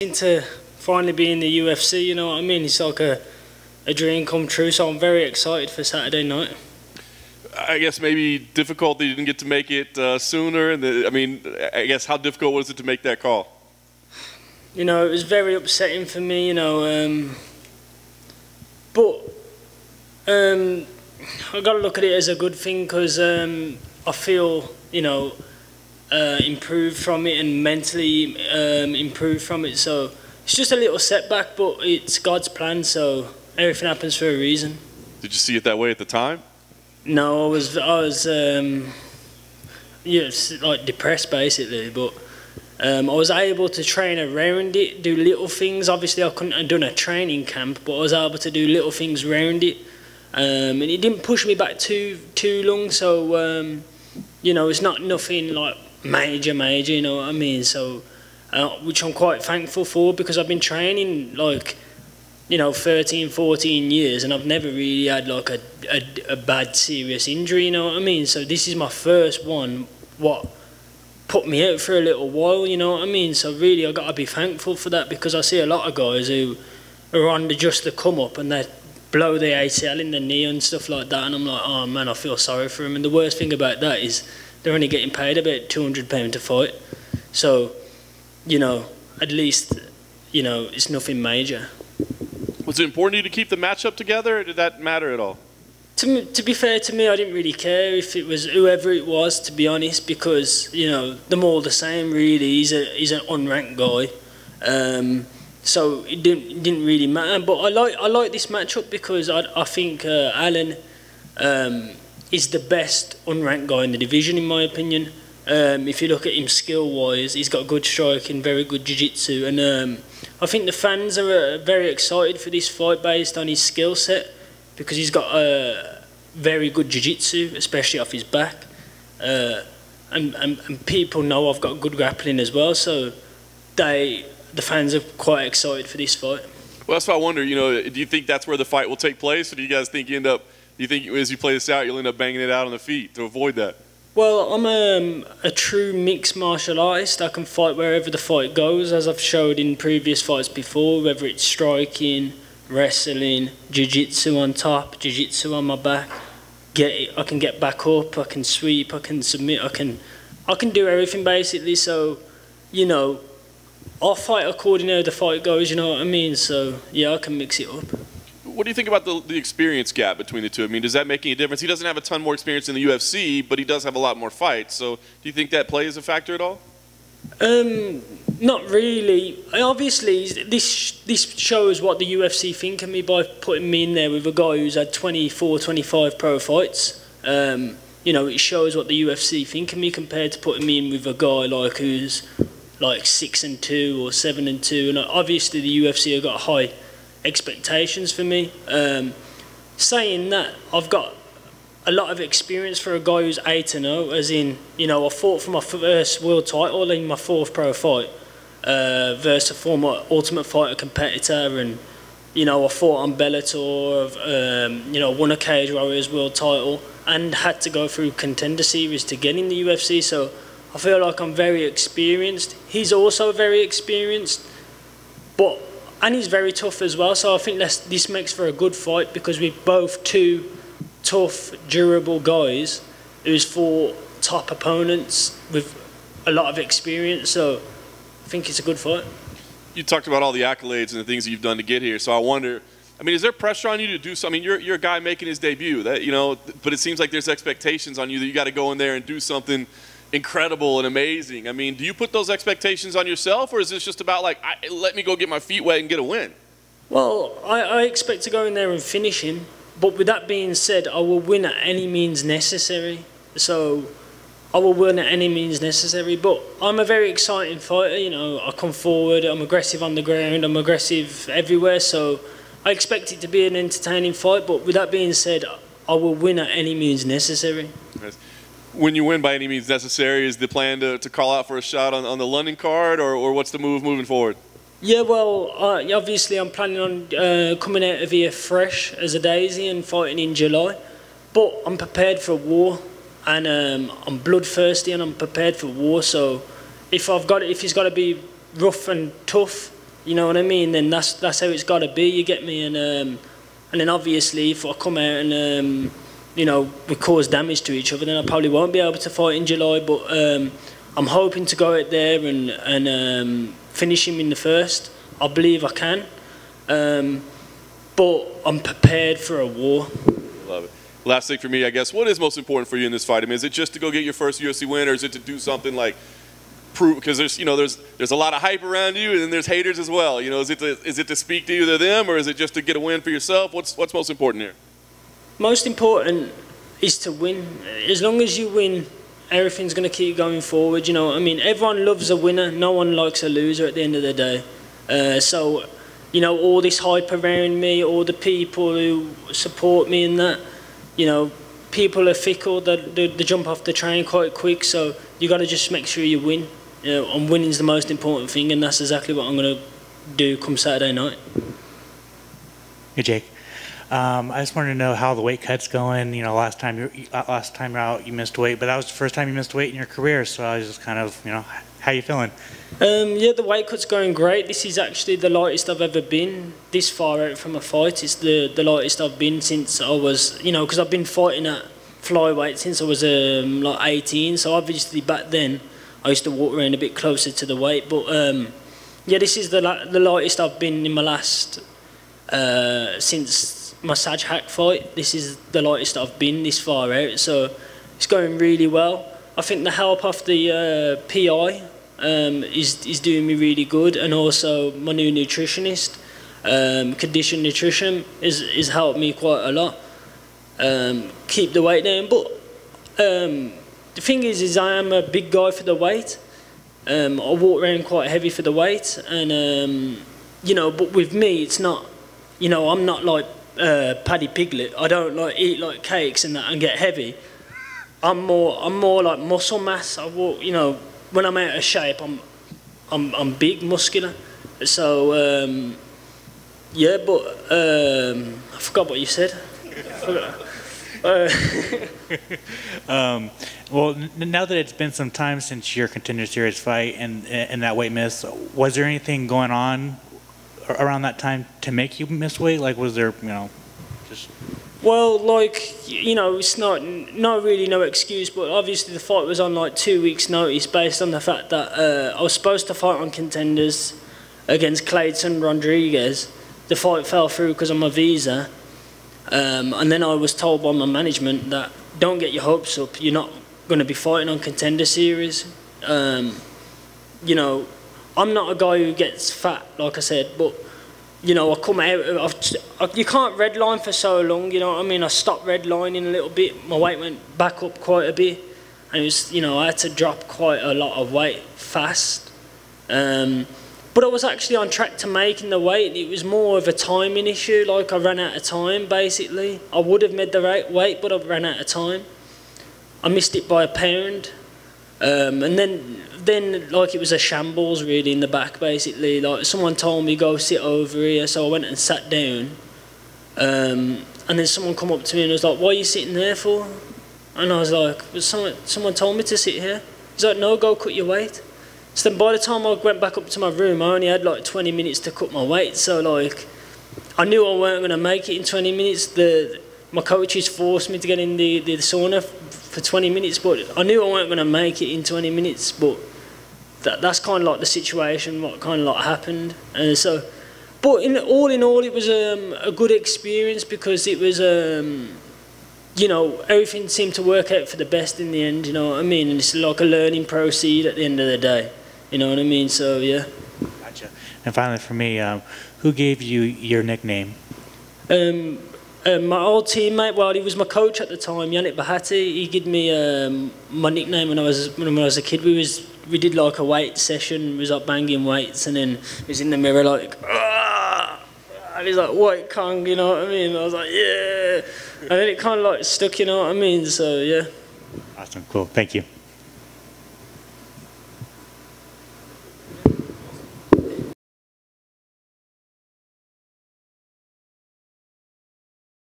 To finally be in the UFC, you know what I mean? It's like a dream come true, so I'm very excited for Saturday night. I guess maybe difficult that you didn't get to make it sooner. I mean, I guess how difficult was it to make that call? You know, it was very upsetting for me, you know, but I got to look at it as a good thing because I feel, you know, improved from it and mentally improved from it. So it's just a little setback, but it's God's plan, so everything happens for a reason. Did you see it that way at the time? No, I was yeah, like depressed basically, but I was able to train around it, do little things. Obviously I couldn't have done a training camp, but I was able to do little things around it, and it didn't push me back too long, so you know, it's not nothing like major, you know what I mean? So, which I'm quite thankful for, because I've been training like, you know, 13, 14 years, and I've never really had like a bad serious injury, you know what I mean? So this is my first one, what put me out for a little while, you know what I mean? So really I got to be thankful for that, because I see a lot of guys who are on just the come up and they blow their ACL in the knee and stuff like that, and I'm like, oh man, I feel sorry for them. And the worst thing about that is they're only getting paid about £200 to fight. So, you know, at least, you know, it's nothing major. Was it important to you to keep the matchup together, or did that matter at all? To be fair to me, I didn't really care if it was whoever it was, to be honest, because, you know, them all the same really. He's an unranked guy. So it didn't really matter. But I like this matchup because I think Alan is the best unranked guy in the division, in my opinion. If you look at him skill-wise, he's got good striking, very good jiu-jitsu, and I think the fans are very excited for this fight based on his skill set, because he's got very good jiu-jitsu, especially off his back, and people know I've got good grappling as well, so the fans are quite excited for this fight. Well, that's what I wonder. You know, do you think that's where the fight will take place, or do you guys think you end up? Do you think as you play this out, you'll end up banging it out on the feet to avoid that? Well, I'm a true mixed martial artist. I can fight wherever the fight goes, as I've showed in previous fights before, whether it's striking, wrestling, jiu-jitsu on top, jiu-jitsu on my back. I can get back up, I can sweep, I can submit, I can do everything basically. So, you know, I'll fight according to how the fight goes, you know what I mean? So, yeah, I can mix it up. What do you think about the experience gap between the two? I mean, does that make any difference? He doesn't have a ton more experience in the UFC, but he does have a lot more fights. So do you think that plays a factor at all? Not really. Obviously, this shows what the UFC think of me by putting me in there with a guy who's had 24, 25 pro fights. You know, it shows what the UFC think of me compared to putting me in with a guy like who's like 6-2 or 7-2. And obviously, the UFC have got high expectations for me. Saying that, I've got a lot of experience for a guy who's 8-0, as in, you know, I fought for my first world title in my 4th pro fight versus a former Ultimate Fighter competitor, and, you know, I fought on Bellator, you know, won a Cage Warriors world title and had to go through Contender Series to get in the UFC, so I feel like I'm very experienced. He's also very experienced, and he's very tough as well, so I think this makes for a good fight, because we're both two tough, durable guys who's fought top opponents with a lot of experience, so I think it's a good fight. You talked about all the accolades and the things that you've done to get here, so I wonder, I mean, is there pressure on you to do something? I mean, you're a guy making his debut, that, you know, but it seems like there's expectations on you that you got to go in there and do something incredible and amazing. I mean, do you put those expectations on yourself, or is this just about like, let me go get my feet wet and get a win? Well, I expect to go in there and finish him, but with that being said, I will win at any means necessary. So I will win at any means necessary, but I'm a very exciting fighter, you know, I come forward, I'm aggressive on the ground, I'm aggressive everywhere, so I expect it to be an entertaining fight, but with that being said, I will win at any means necessary. Yes. When you win by any means necessary, is the plan to call out for a shot on the London card, or what's the move moving forward? Yeah, well, obviously I'm planning on coming out of here fresh as a daisy and fighting in July, but I'm prepared for war, and I'm bloodthirsty and I'm prepared for war, so if it's got to be rough and tough, you know what I mean, then that's how it's got to be. You get me, and then obviously if I come out and you know, we cause damage to each other, then I probably won't be able to fight in July. But I'm hoping to go out there and finish him in the first. I believe I can, but I'm prepared for a war. Love it. Last thing for me, I guess, what is most important for you in this fight? I mean, is it just to go get your first UFC win, or is it to do something like prove? Because there's, you know, there's a lot of hype around you, and then there's haters as well. You know, is it to speak to either them, or is it just to get a win for yourself? What's most important here? Most important is to win. As long as you win, everything's going to keep going forward. You know what I mean? Everyone loves a winner. No one likes a loser at the end of the day. So, you know, all this hype around me, all the people who support me and that, you know, people are fickle. They jump off the train quite quick. So you got to just make sure you win. You know, and winning's the most important thing, and that's exactly what I'm going to do come Saturday night. Hey, Jake. I just wanted to know how the weight cut's going. You know, last time you're out, you missed weight, but that was the first time you missed weight in your career. So I was just kind of, you know, how you feeling? Yeah, the weight cut's going great. This is actually the lightest I've ever been this far out from a fight. It's the lightest I've been since I was, you know, because I've been fighting at flyweight since I was like 18. So obviously back then I used to walk around a bit closer to the weight. But yeah, this is the lightest I've been in my last since my Saj Hack fight. This is the lightest I've been this far out, so it's going really well. I think the help off the PI is doing me really good, and also my new nutritionist, Condition Nutrition, is helped me quite a lot keep the weight down. But the thing is I am a big guy for the weight. I walk around quite heavy for the weight, and you know, but with me it's not, you know, I'm not like Paddy Piglet. I don't like eat like cakes and that and get heavy. I'm more like muscle mass. I walk, you know, when I'm out of shape, I'm big, muscular. So yeah, but I forgot what you said. Well, now that it's been some time since your Contender Series fight and that weight miss, was there anything going on around that time to make you miss weight? Like, was there, you know, just... Well, like, you know, it's not really no excuse, but obviously the fight was on like 2 weeks' notice based on the fact that I was supposed to fight on Contenders against Clayton Rodriguez. The fight fell through because of my visa, and then I was told by my management that don't get your hopes up, you're not going to be fighting on Contender Series. You know, I'm not a guy who gets fat, like I said, but, you know, I come out, you can't redline for so long, you know what I mean? I stopped redlining a little bit, my weight went back up quite a bit, and it was, you know, I had to drop quite a lot of weight fast. But I was actually on track to making the weight. It was more of a timing issue, like I ran out of time, basically. I would have made the right weight, but I ran out of time. I missed it by a pound. And then like it was a shambles really in the back, basically. Like someone told me go sit over here, so I went and sat down. And then someone come up to me and was like, "What are you sitting there for?" And I was like, "Someone told me to sit here." He's like, "No, go cut your weight." So then by the time I went back up to my room, I only had like 20 minutes to cut my weight. So like, I knew I weren't going to make it in 20 minutes. My coaches forced me to get in the sauna for 20 minutes, but I knew I weren't going to make it in 20 minutes. But that's kind of like the situation, what kind of like happened. And so, but all in all, it was a good experience because it was, you know, everything seemed to work out for the best in the end. You know what I mean? And it's like a learning process at the end of the day. You know what I mean? So yeah. Gotcha. And finally, for me, who gave you your nickname? My old teammate, well, he was my coach at the time, Yannick Bahati. He gave me my nickname when I was a kid. We did like a weight session. We was like banging weights, and then he was in the mirror like, "Ah!" And he's like, "White Kong," you know what I mean? And I was like, "Yeah," and then it kind of like stuck, you know what I mean? So yeah. Awesome, cool, thank you.